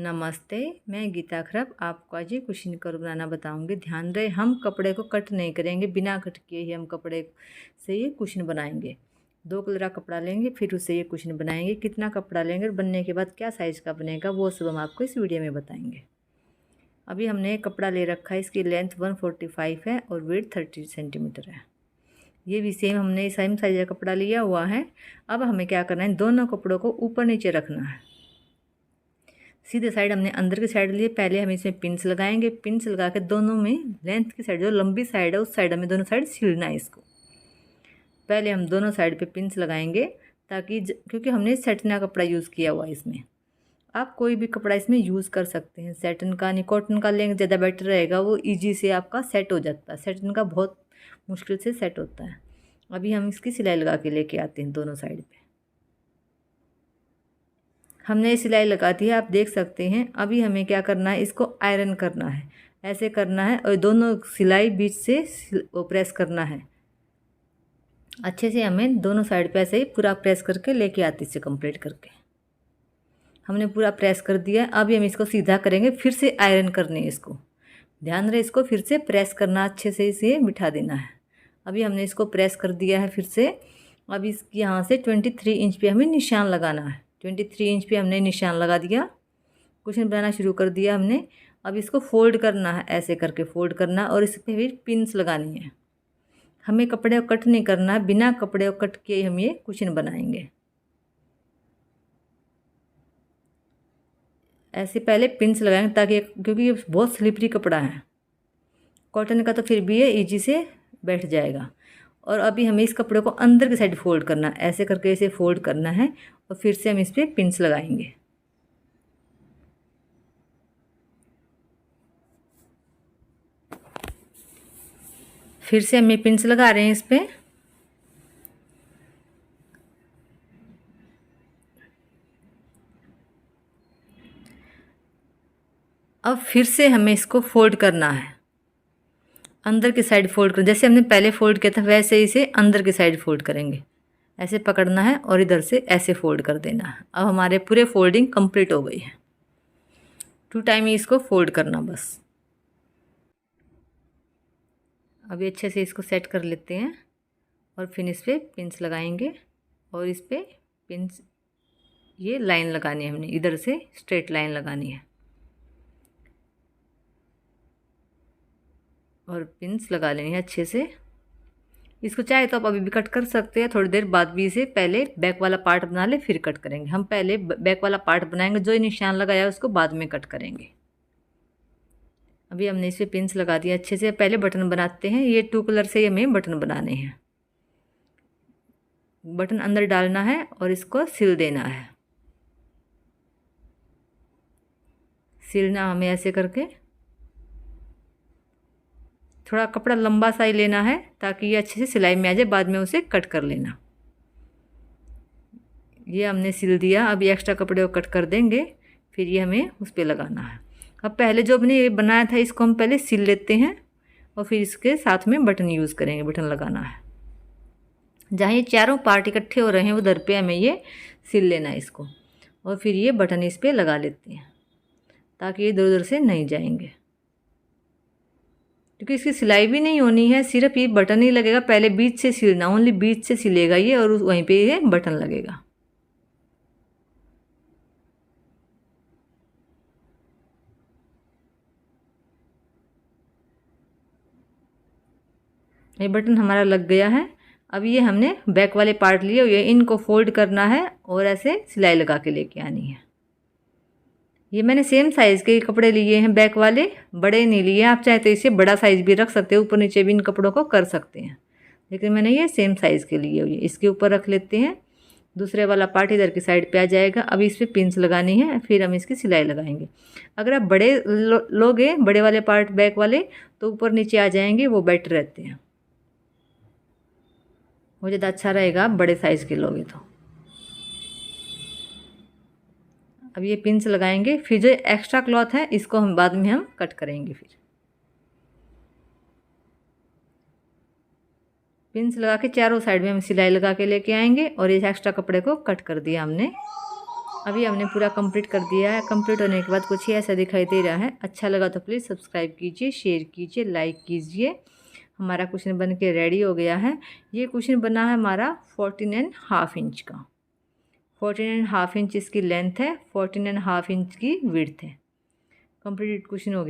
नमस्ते, मैं गीता खरब आपको आज ये कुशन कवर बनाना बताऊंगी। ध्यान रहे, हम कपड़े को कट नहीं करेंगे, बिना कट किए ही हम कपड़े से ये कुशन बनाएंगे। 2 कलर का कपड़ा लेंगे, फिर उससे ये कुशन बनाएंगे। कितना कपड़ा लेंगे और बनने के बाद क्या साइज़ का बनेगा वो सब हम आपको इस वीडियो में बताएंगे। अभी हमने कपड़ा ले रखा है, इसकी लेंथ 145 है और वेट 30 सेंटीमीटर है। ये भी हमने सेम साइज का कपड़ा लिया हुआ है। अब हमें क्या करना है, दोनों कपड़ों को ऊपर नीचे रखना है। सीधे साइड हमने अंदर की साइड लिए, पहले हम इसमें पिन्स लगाएंगे। पिन्स लगा के दोनों में लेंथ की साइड जो लंबी साइड है उस साइड हमें दोनों साइड सिलना है इसको। पहले हम दोनों साइड पे पिन्स लगाएंगे ताकि क्योंकि हमने सैटिन का कपड़ा यूज़ किया हुआ है इसमें। आप कोई भी कपड़ा इसमें यूज़ कर सकते हैं, सैटिन का नहीं कॉटन का लेंगे ज़्यादा बेटर रहेगा, वो ईजी से आपका सेट हो जाता है। सैटिन का बहुत मुश्किल से सेट होता है। अभी हम इसकी सिलाई लगा के लेके आते हैं दोनों साइड पे। हमने सिलाई लगा दी है, आप देख सकते हैं। अभी हमें क्या करना है, इसको आयरन करना है, ऐसे करना है और दोनों सिलाई बीच से प्रेस करना है अच्छे से। हमें दोनों साइड पे ऐसे ही पूरा प्रेस करके लेके आती इसे कंप्लीट करके। हमने पूरा प्रेस कर दिया। अभी हम इसको सीधा करेंगे, फिर से आयरन करनी है इसको। ध्यान रहे, इसको फिर से प्रेस करना, अच्छे से इसे बिठा देना है। अभी हमने इसको प्रेस कर दिया है फिर से। अब इसकी यहाँ से 23 इंच पे हमें निशान लगाना है। 23 इंच पे हमने निशान लगा दिया, कुशन बनाना शुरू कर दिया हमने। अब इसको फोल्ड करना है, ऐसे करके फोल्ड करना और इस पर फिर पिन्स लगानी है। हमें कपड़े को कट नहीं करना है, बिना कपड़े को कट किए हम ये कुशन बनाएंगे। ऐसे पहले पिन्स लगाएंगे ताकि, क्योंकि ये बहुत स्लिपरी कपड़ा है, कॉटन का तो फिर भी ये ईजी से बैठ जाएगा। और अभी हमें इस कपड़े को अंदर की साइड फोल्ड करना है, ऐसे करके इसे फोल्ड करना है और फिर से हम इस पर पिन्स लगाएंगे। फिर से हम ये पिन्स लगा रहे हैं इस पर। अब फिर से हमें इसको फोल्ड करना है, अंदर की साइड फोल्ड कर, जैसे हमने पहले फोल्ड किया था वैसे ही इसे अंदर की साइड फोल्ड करेंगे। ऐसे पकड़ना है और इधर से ऐसे फोल्ड कर देना है। अब हमारे पूरे फोल्डिंग कंप्लीट हो गई है। 2 टाइम ही इसको फोल्ड करना बस। अभी अच्छे से इसको सेट कर लेते हैं और फिर इस पर पिन्स लगाएंगे और इस पर पिन्स, ये लाइन लगानी है हमने, इधर से स्ट्रेट लाइन लगानी है और पिन्स लगा लेनी है अच्छे से। इसको चाहे तो आप अभी भी कट कर सकते हैं, थोड़ी देर बाद भी इसे पहले बैक वाला पार्ट बना ले फिर कट करेंगे। हम पहले बैक वाला पार्ट बनाएंगे, जो निशान लगाया उसको बाद में कट करेंगे। अभी हमने इस पर पिन्स लगा दिया अच्छे से। पहले बटन बनाते हैं, ये 2 कलर से हमें बटन बनाने हैं। बटन अंदर डालना है और इसको सिल देना है। सिलना हमें ऐसे करके, थोड़ा कपड़ा लंबा सा ही लेना है ताकि ये अच्छे से सिलाई में आ जाए, बाद में उसे कट कर लेना। ये हमने सिल दिया। अब ये एक्स्ट्रा कपड़े को कट कर देंगे, फिर ये हमें उस पर लगाना है। अब पहले जो हमने ये बनाया था इसको हम पहले सिल लेते हैं और फिर इसके साथ में बटन यूज़ करेंगे, बटन लगाना है। जहाँ ये चारों पार्ट इकट्ठे हो रहे हैं उधर पे हमें ये सिल लेना है इसको, और फिर ये बटन इस पर लगा लेते हैं ताकि ये इधर उधर से नहीं जाएंगे। क्योंकि इसकी सिलाई भी नहीं होनी है, सिर्फ ये बटन ही लगेगा। पहले बीच से सिलना, ओनली बीच से सिलेगा ये और वहीं पे ये बटन लगेगा। ये बटन हमारा लग गया है। अब ये हमने बैक वाले पार्ट लिए हुए, इनको फोल्ड करना है और ऐसे सिलाई लगा के लेके आनी है। ये मैंने सेम साइज़ के कपड़े लिए हैं, बैक वाले, बड़े नहीं लिए। आप चाहे तो इसे बड़ा साइज़ भी रख सकते हो, ऊपर नीचे भी इन कपड़ों को कर सकते हैं, लेकिन मैंने ये सेम साइज़ के लिए हुए। इसके ऊपर रख लेते हैं, दूसरे वाला पार्ट इधर की साइड पे आ जाएगा। अब इस पर पिन्स लगानी है, फिर हम इसकी सिलाई लगाएंगे। अगर आप बड़े लोगे, बड़े वाले पार्ट बैक वाले, तो ऊपर नीचे आ जाएंगे, वो बेटर रहते हैं, वो ज़्यादा अच्छा रहेगा आप बड़े साइज़ के लोगे तो। अब ये पिन्स लगाएंगे, फिर जो एक्स्ट्रा क्लॉथ है इसको हम बाद में हम कट करेंगे। फिर पिन्स लगा के चारों साइड में हम सिलाई लगा के लेके आएंगे और ये एक्स्ट्रा कपड़े को कट कर दिया हमने। अभी हमने पूरा कंप्लीट कर दिया है। कंप्लीट होने के बाद कुछ ही ऐसा दिखाई दे रहा है। अच्छा लगा तो प्लीज़ सब्सक्राइब कीजिए, शेयर कीजिए, लाइक कीजिए। हमारा कुशन बन के रेडी हो गया है। ये कुशन बना है हमारा 14.5 इंच का। 14.5 इंच इसकी लेंथ है, 14.5 इंच की विड्थ है। कंप्लीट कुशन हो गया।